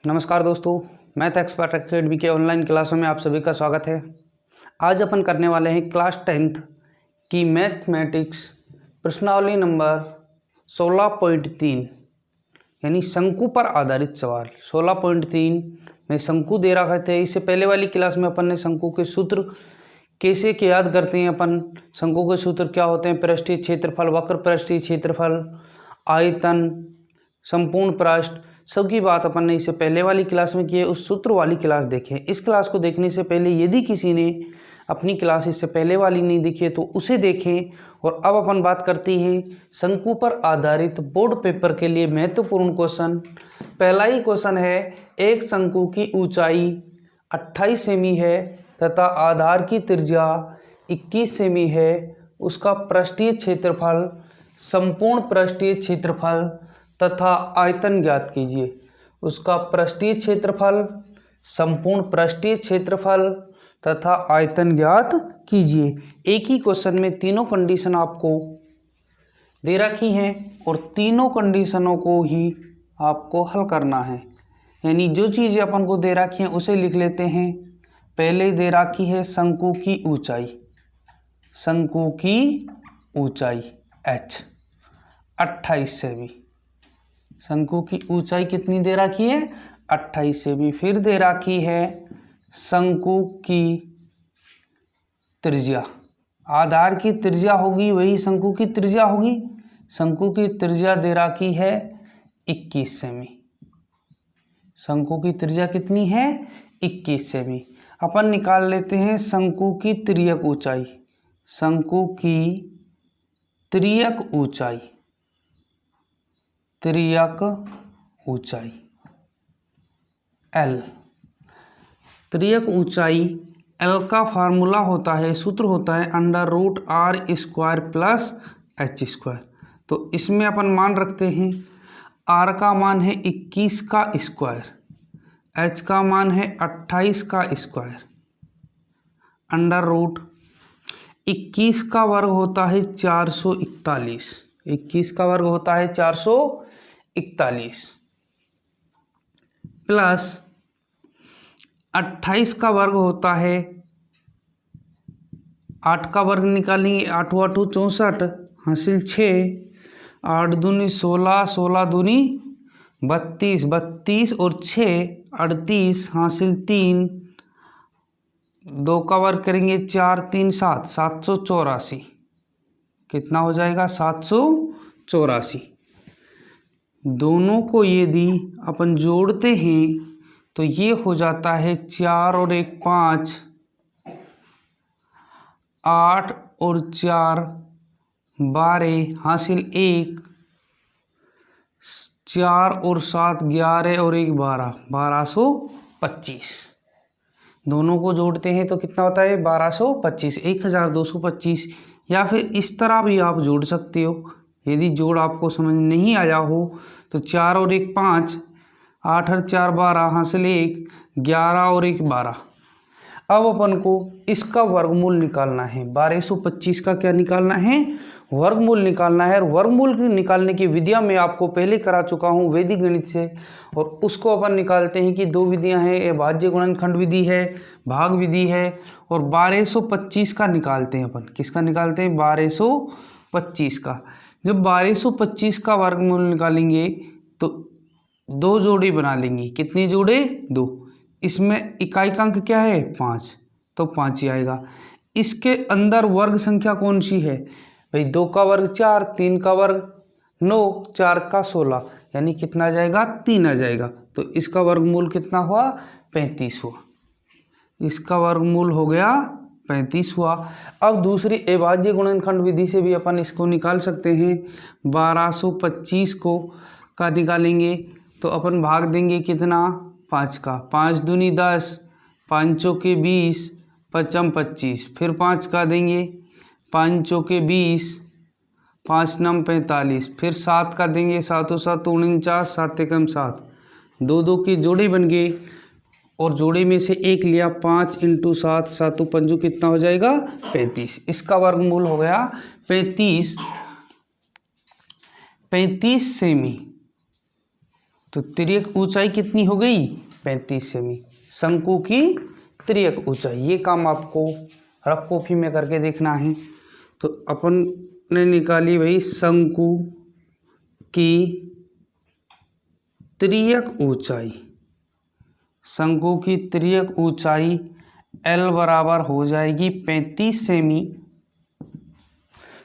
नमस्कार दोस्तों, math expert academy के ऑनलाइन क्लासों में आप सभी का स्वागत है। आज अपन करने वाले हैं क्लास 10th की मैथमेटिक्स प्रश्नावली नंबर 16.3 यानी शंकु पर आधारित सवाल। 16.3 में शंकु दे रखा थे। इससे पहले वाली क्लास में अपन ने शंकु के सूत्र कैसे के याद करते हैं। अपन शंकु के सूत्र क्या होते हैं? पृष्ठीय क्षेत्रफल, वक्र पृष्ठीय क्षेत्रफल, आयतन, संपूर्ण पृष्ठ, सबकी बात अपन ने इससे पहले वाली क्लास में की है। उस सूत्र वाली क्लास देखें। इस क्लास को देखने से पहले यदि किसी ने अपनी क्लास इससे पहले वाली नहीं देखी है तो उसे देखें। और अब अपन बात करते हैं शंकु पर आधारित बोर्ड पेपर के लिए महत्वपूर्ण क्वेश्चन। पहला ही क्वेश्चन है, एक शंकु की ऊंचाई 28 सेमी है तथा आधार की त्रिज्या 21 सेमी है। उसका पृष्ठीय क्षेत्रफल, संपूर्ण पृष्ठीय क्षेत्रफल तथा आयतन ज्ञात कीजिए। उसका पृष्ठीय क्षेत्रफल, संपूर्ण पृष्ठीय क्षेत्रफल तथा आयतन ज्ञात कीजिए। एक ही क्वेश्चन में तीनों कंडीशन आपको दे रखी हैं और तीनों कंडीशनों को ही आपको हल करना है। यानी जो चीज़ें अपन को दे रखी हैं उसे लिख लेते हैं। पहले दे रखी है शंकु की ऊंचाई, शंकु की ऊंचाई h 28 सेमी। शंकु की ऊंचाई कितनी दे रखी है? 28 सेमी। फिर दे रखी है शंकु की त्रिज्या, आधार की त्रिज्या होगी वही शंकु की त्रिज्या होगी। शंकु की त्रिज्या दे रखी है 21 सेमी। शंकु की त्रिज्या कितनी है? 21 सेमी। अपन निकाल लेते हैं शंकु की तिर्यक ऊंचाई। शंकु की तिर्यक ऊंचाई, तिर्यक ऊंचाई L। तिर्यक ऊंचाई L का फार्मूला होता है, सूत्र होता है √r² प्लस h²। तो इसमें अपन मान रखते हैं r का मान है 21 का स्क्वायर, h का मान है 28 का स्क्वायर, √21 का वर्ग होता है 441। 21 का वर्ग होता है 441 प्लस 28 का वर्ग होता है, 8 का वर्ग निकालेंगे, 8 8 64 हासिल 6, 8 दूनी 16, 16 दूनी 32, 32 और 6 38 हासिल 3, 2 का वर्ग करेंगे 4 3 7, 784। कितना हो जाएगा? 784। दोनों को यदि अपन जोड़ते हैं तो ये हो जाता है 4 और 1 5, 8 और 4 12 हासिल 1, 4 और 7 11 और 1 12, 1225। दोनों को जोड़ते हैं तो कितना होता है? 1225, 1225। या फिर इस तरह भी आप जोड़ सकते हो। यदि जोड़ आपको समझ नहीं आया हो तो 4 और 1 5, 8 और 4 12 हासिल 1, 11 और 1 12। अब अपन को इसका वर्गमूल निकालना है। 1225 का क्या निकालना है? वर्गमूल निकालना है। और वर्गमूल निकालने की विधियां मैं आपको पहले करा चुका हूं वैदिक गणित से। और उसको अपन निकालते हैं कि दो विधियां हैं, ये भाज्य गुणनखंड विधि है, भाग विधि है। और 1225 का निकालते हैं अपन। किसका निकालते हैं? 1225 का। जब 1225 का वर्गमूल निकालेंगे तो दो जोड़े बना लेंगे। कितने जोड़े? 2। इसमें इकाई का अंक क्या है? 5, तो 5 ही आएगा। इसके अंदर वर्ग संख्या कौन सी है भाई? 2 का वर्ग 4, 3 का वर्ग 9, 4 का 16, यानी कितना आ जाएगा? 3 आ जाएगा। तो इसका वर्गमूल कितना हुआ? 35 हुआ। इसका वर्गमूल हो गया 35 हुआ। अब दूसरी अभाज्य गुणनखंड विधि से भी अपन इसको निकाल सकते हैं। 1225 को का निकालेंगे तो अपन भाग देंगे कितना? 5 का। 5 दूनी 10, 5 चौके 20, 5 25। फिर 5 का देंगे, 5 चौके 20, 5 नम 45। फिर 7 का देंगे, 7 7 49, 7 एकम 7। 2 2 के जोड़े बन गए और जोड़े में से एक लिया। 5 × 7, 7 पंजू कितना हो जाएगा? 35। इसका वर्गमूल हो गया 35 सेमी। तो तिर्यक ऊंचाई कितनी हो गई 35 सेमी, शंकु की तिर्यक ऊंचाई। ये काम आपको रफ कॉपी में करके देखना है। तो अपन ने निकाली भाई शंकु की तिर्यक ऊंचाई। शंकु की तिर्यक ऊंचाई L बराबर हो जाएगी 35 सेमी।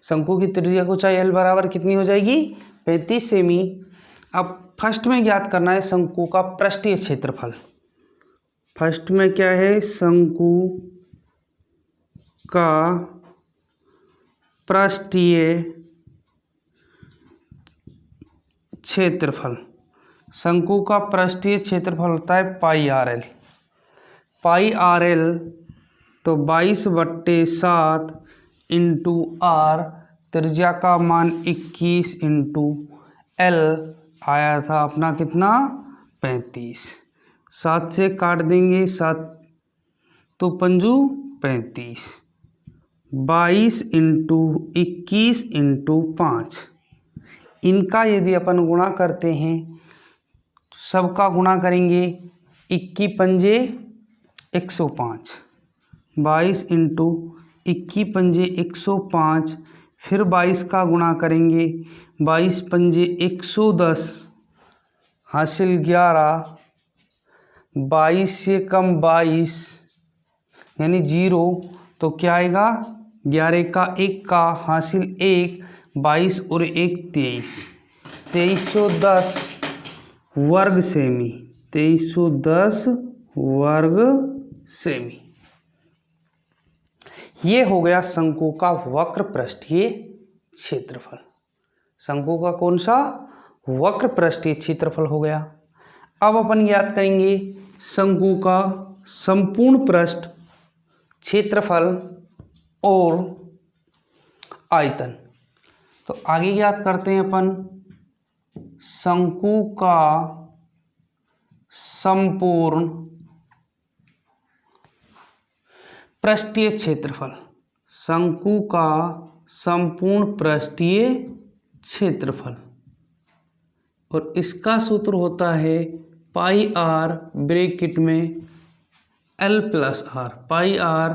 शंकु की तिर्यक ऊंचाई L बराबर कितनी हो जाएगी 35 सेमी। अब फर्स्ट में ज्ञात करना है शंकु का पृष्ठीय क्षेत्रफल। फर्स्ट में क्या है, शंकु का पृष्ठीय क्षेत्रफल। शंकु का पृष्ठीय क्षेत्रफल होता है पाई आर एल। पाई आर एल तो 22/7 इंटू आर, त्रिज्या का मान 21 इंटू एल आया था अपना कितना 35। 7 से काट देंगे, 7 तो पंजू 35, 22 इंटू 21 इंटू 5। इनका यदि अपन गुणा करते हैं, सबका गुणा करेंगे, 21 पंजे 105, 22 इंटू 21 पंजे 105, फिर 22 का गुणा करेंगे, 22 पंजे 110, हासिल 11, 22 से कम 22 यानी 0, तो क्या आएगा 11 का 1 का हासिल 1, 22 और 1 23, 2310 वर्ग सेमी, 2310 वर्ग सेमी। ये हो गया शंकु का वक्र पृष्ठीय क्षेत्रफल। शंकु का कौन सा वक्र पृष्ठीय क्षेत्रफल हो गया। अब अपन याद करेंगे शंकु का संपूर्ण पृष्ठ क्षेत्रफल और आयतन। तो आगे याद करते हैं अपन शंकु का संपूर्ण पृष्ठीय क्षेत्रफल। शंकु का संपूर्ण पृष्ठीय क्षेत्रफल और इसका सूत्र होता है पाई आर ब्रैकेट में L plus R, pi R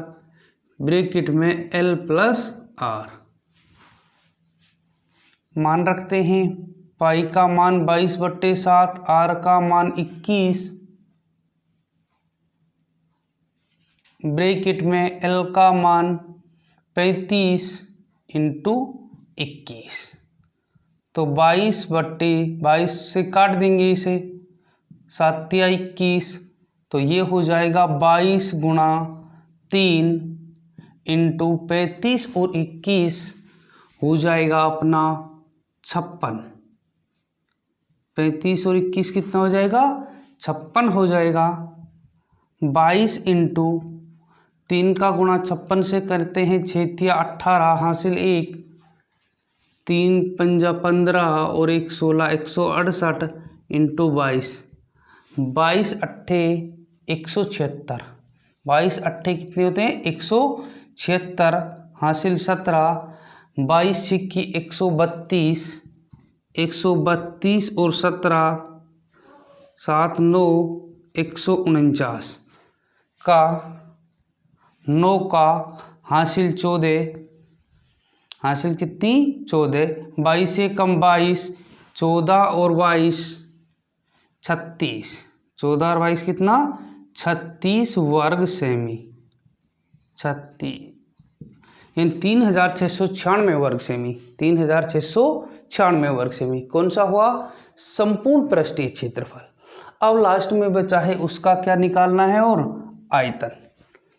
bracket में एल प्लस आर। मान रखते हैं, पाई का मान 22/7, आर का मान 21, ब्रैकेट में एल का मान 35 इंटू 21, तो 22/22 से काट देंगे इसे, 7 या 21, तो ये हो जाएगा 22 गुणा 3 इंटू 35 और 21 हो जाएगा अपना 56। 35 और 21 कितना हो जाएगा 56 हो जाएगा। 22 इंटू 3 का गुणा 56 से करते हैं, 6 या 18 हासिल 1, 3 पंजा 15 और 1 16, 168 इंटू 22, 22 अट्ठे 176, 22 अट्ठे कितने होते हैं 176 हासिल 17, 22 सिक्की 132, 132 और 17 7 9 149 का 9 का हासिल 14, हासिल कितनी 14, 22 से कम 22, 14 और 22 36, 14 और 22 कितना 36 वर्ग सेमी, 36 यानी 3696 वर्ग सेमी, 3696 वर्ग सेमी कौन सा हुआ संपूर्ण पृष्ठीय क्षेत्रफल। अब लास्ट में बचा है उसका क्या निकालना है और आयतन।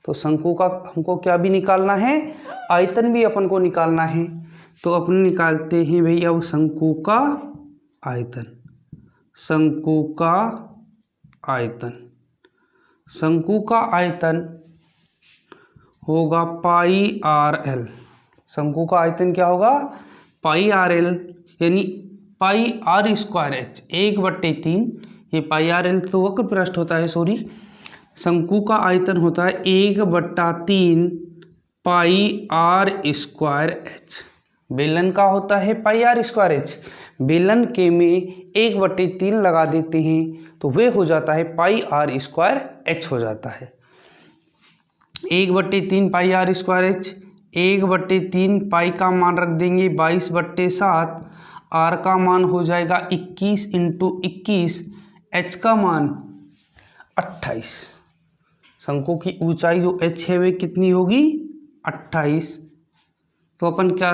तो शंकु का हमको क्या भी निकालना है, आयतन भी अपन को निकालना है। तो अपन निकालते हैं भाई अब शंकु का आयतन। शंकु का आयतन, शंकु का आयतन होगा पाई आर एल। शंकु का आयतन क्या होगा पाई आर एल, यानी पाई आर स्क्वायर एच 1/3। ये पाई आर एल तो वक्र पृष्ठ होता है, सॉरी, शंकु का आयतन होता है 1/3 पाई आर स्क्वायर एच। बेलन का होता है पाई आर स्क्वायर एच। बेलन के में 1/3 लगा देते हैं तो वे हो जाता है पाई आर स्क्वायर एच हो जाता है। 1/3 पाई आर स्क्वायर एच, 1/3 पाई का मान रख देंगे 22/7, आर का मान हो जाएगा 21 × 21, एच का मान 28। शंकु की ऊंचाई जो एच है वे कितनी होगी 28। तो अपन क्या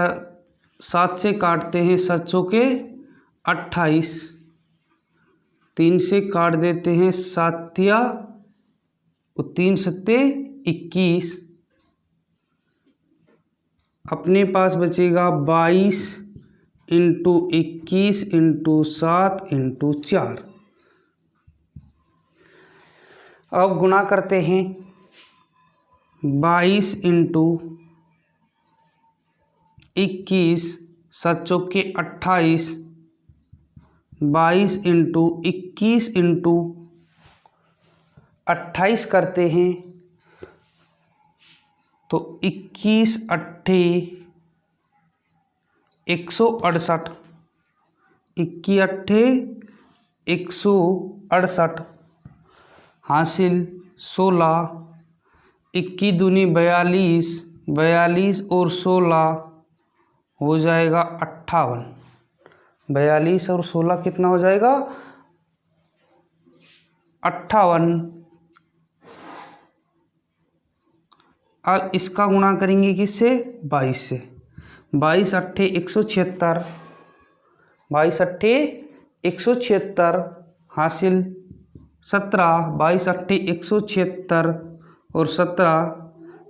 7 से काटते हैं, 7 चौके 28, 3 से काट देते हैं 7 या 3 सत्ते 21, अपने पास बचेगा 22 × 21 × 7 × 4। अब गुणा करते हैं 22 × 21, 7 चौके 28, 22 × 21 × 28 करते हैं तो 21 अट्ठे 168, 21 अट्ठे 168 हासिल 16, 21 दूनी 42, 42 और 16 हो जाएगा 58, 42 और 16 कितना हो जाएगा 58। अब इसका गुणा करेंगे किससे 22 से, 22 अट्ठे 176, 22 अट्ठे 176 हासिल 17, 22 अट्ठे 176 और 17,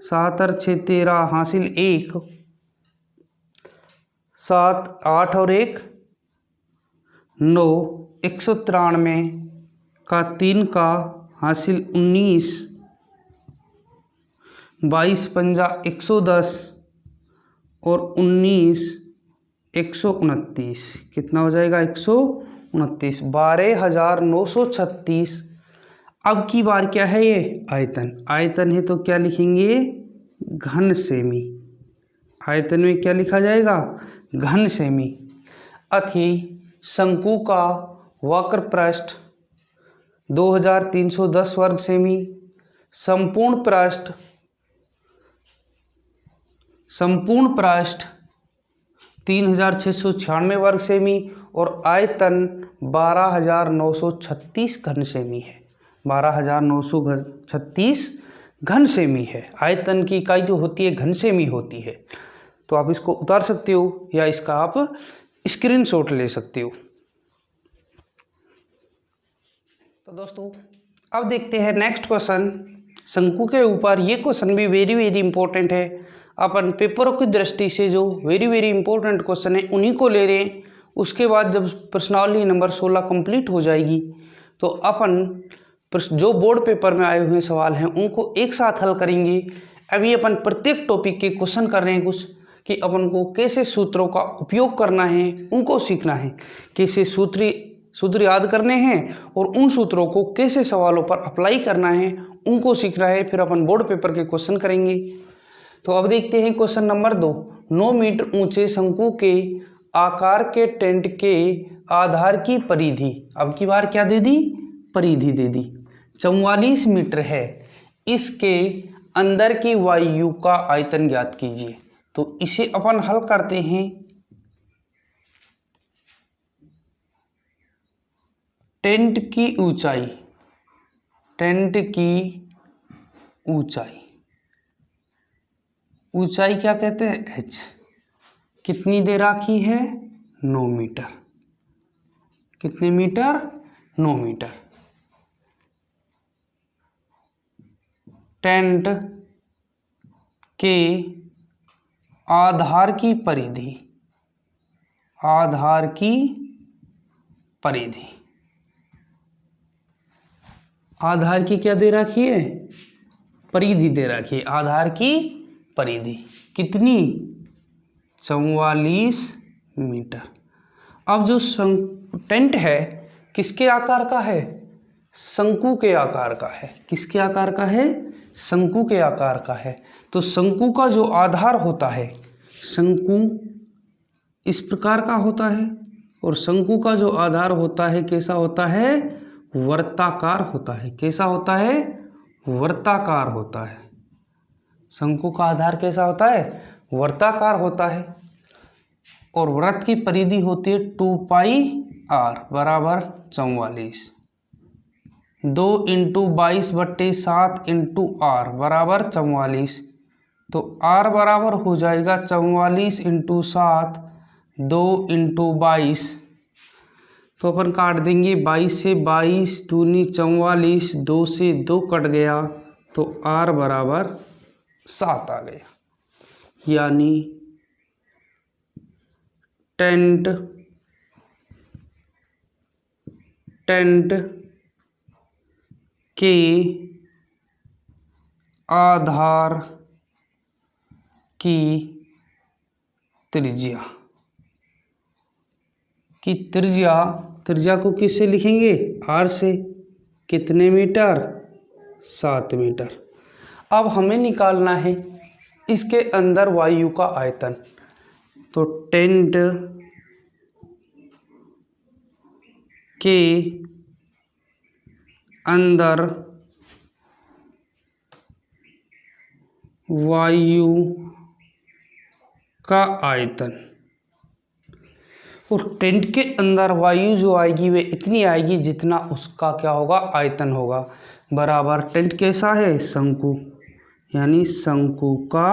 7 और 6 13 हासिल 1, 7 8 और 1 9, 193 का 3 का हासिल 19, 22 पंजा 110 और 19 129 कितना हो जाएगा 129, 12,936। अब की बार क्या है ये आयतन, आयतन है तो क्या लिखेंगे घन सेमी, आयतन में क्या लिखा जाएगा घन सेमी। अथी शंकु का वक्र पृष्ठ 2310 वर्ग सेमी, संपूर्ण पृष्ठ 3696 वर्ग सेमी और आयतन 12,936 घन सेमी है, 12,936 घन सेमी है। आयतन की इकाई जो होती है घन सेमी होती है। तो आप इसको उतार सकते हो या इसका आप स्क्रीनशॉट ले सकते हो। तो दोस्तों अब देखते हैं नेक्स्ट क्वेश्चन शंकु के ऊपर। ये क्वेश्चन भी वेरी वेरी इंपॉर्टेंट है। अपन पेपरों की दृष्टि से जो वेरी वेरी इंपॉर्टेंट क्वेश्चन है उन्हीं को ले रहे हैं। उसके बाद जब प्रश्नावली नंबर 16 कंप्लीट हो जाएगी तो अपन जो बोर्ड पेपर में आए हुए सवाल हैं उनको एक साथ हल करेंगे। अभी अपन प्रत्येक टॉपिक के क्वेश्चन कर रहे हैं कुछ कि अपन को कैसे सूत्रों का उपयोग करना है उनको सीखना है, कैसे सूत्र याद करने हैं और उन सूत्रों को कैसे सवालों पर अप्लाई करना है उनको सीखना है। फिर अपन बोर्ड पेपर के क्वेश्चन करेंगे। तो अब देखते हैं क्वेश्चन नंबर 2। 9 मीटर ऊंचे शंकु के आकार के टेंट के आधार की परिधि, अब की बार क्या दे दी परिधि दे दी, 44 मीटर है। इसके अंदर की वायु का आयतन ज्ञात कीजिए। तो इसे अपन हल करते हैं। टेंट की ऊंचाई, टेंट की ऊंचाई क्या कहते हैं h, कितनी दे रखी है 9 मीटर, कितने मीटर 9 मीटर। टेंट के आधार की परिधि, आधार की परिधि, आधार की क्या दे रखी है परिधि दे रखी है। आधार की परिधि कितनी 44 मीटर। अब जो टेंट है किसके आकार का है शंकु के आकार का है। किसके आकार का है शंकु के आकार का है। तो शंकु का जो आधार होता है, शंकु इस प्रकार का होता है और शंकु का जो आधार होता है कैसा होता है, वर्ताकार होता है। कैसा होता है, वर्ताकार होता है। शंकु का आधार कैसा होता है, वर्ताकार होता है। और वृत्त की परिधि होती है 2πr बराबर 44। 2 × 22/7 × r बराबर 44। तो r बराबर हो जाएगा 44 × 7, 2 × 22। तो अपन काट देंगे 22 से 22 दूनी 44, 2 से 2 कट गया तो r बराबर 7 आ गया। यानी टेंट के आधार की त्रिज्या को किससे लिखेंगे, r से। कितने मीटर, 7 मीटर। अब हमें निकालना है इसके अंदर वायु का आयतन। तो टेंट के अंदर वायु का आयतन, और टेंट के अंदर वायु जो आएगी वे इतनी आएगी जितना उसका क्या होगा, आयतन होगा। बराबर टेंट कैसा है, शंकु, यानी शंकु का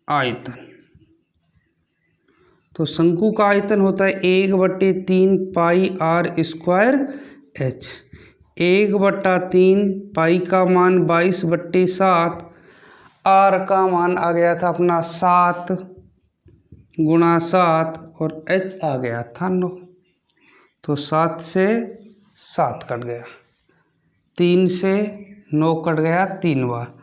आयतन। तो शंकु का आयतन होता है 1/3 πr² h। 1/3 पाई का मान 22/7, r का मान आ गया था अपना 7 × 7 और h आ गया था 9। तो 7 से 7 कट गया, 3 से 9 कट गया 3 बार।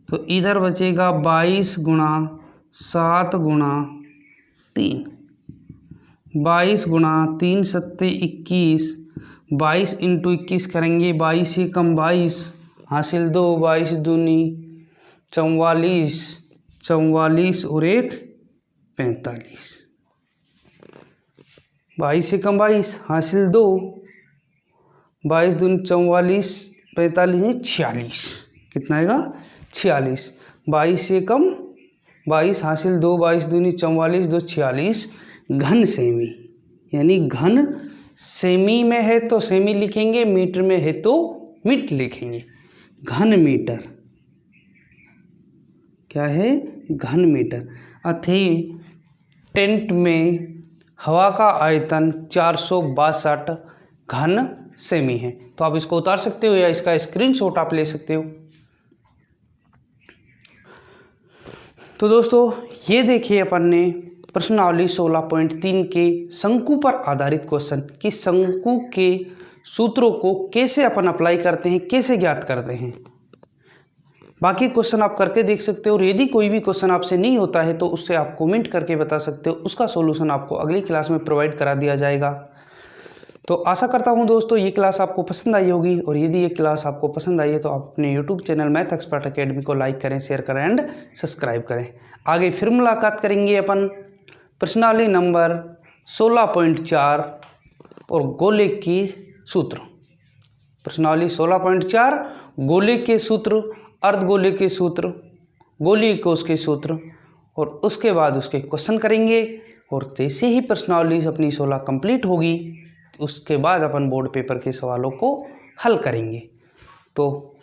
तो इधर बचेगा 22 × 7 × 3। 22 × 3 7 21। 22 × 21 करेंगे, 22 से कम 22 हासिल 2, 22 दूनी 44, 44 और 1 45। 22 से कम 22 हासिल 2, 22 दूनी 44, 45 46। कितना आएगा, 46। 22 से कम 22 हासिल 2, 22 दूनी 44, 2 46 घन सेमी। यानी घन सेमी में है तो सेमी लिखेंगे, मीटर में है तो मीटर लिखेंगे। घन मीटर क्या है, घन मीटर। अथी टेंट में हवा का आयतन 462 घन सेमी है। तो आप इसको उतार सकते हो या इसका स्क्रीनशॉट आप ले सकते हो। तो दोस्तों ये देखिए अपन ने प्रश्नावली 16.3 के शंकु पर आधारित क्वेश्चन कि शंकु के सूत्रों को कैसे अपन अप्लाई करते हैं, कैसे ज्ञात करते हैं। बाकी क्वेश्चन आप करके देख सकते हो और यदि कोई भी क्वेश्चन आपसे नहीं होता है तो उससे आप कमेंट करके बता सकते हो, उसका सॉल्यूशन आपको अगली क्लास में प्रोवाइड करा दिया जाएगा। तो आशा करता हूं दोस्तों ये क्लास आपको पसंद आई होगी, और यदि ये क्लास आपको पसंद आई है तो आप अपने YouTube channel math expert academy को लाइक करें, शेयर करें एंड सब्सक्राइब करें। आगे फिर मुलाकात करेंगे अपन प्रश्नावली नंबर 16.4 और गोले के सूत्र। प्रश्नावली 16.4 गोले के सूत्र, अर्धगोले के सूत्र, गोलीय कोश के सूत्र, और उसके बाद उसके क्वेश्चन करेंगे। और जैसे ही प्रश्नावली अपनी 16 कंप्लीट होगी उसके बाद अपन बोर्ड पेपर के सवालों को हल करेंगे। तो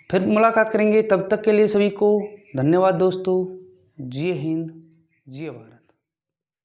फिर मुलाकात करेंगे, तब तक के लिए सभी को धन्यवाद दोस्तों। जय हिंद, जय भारत।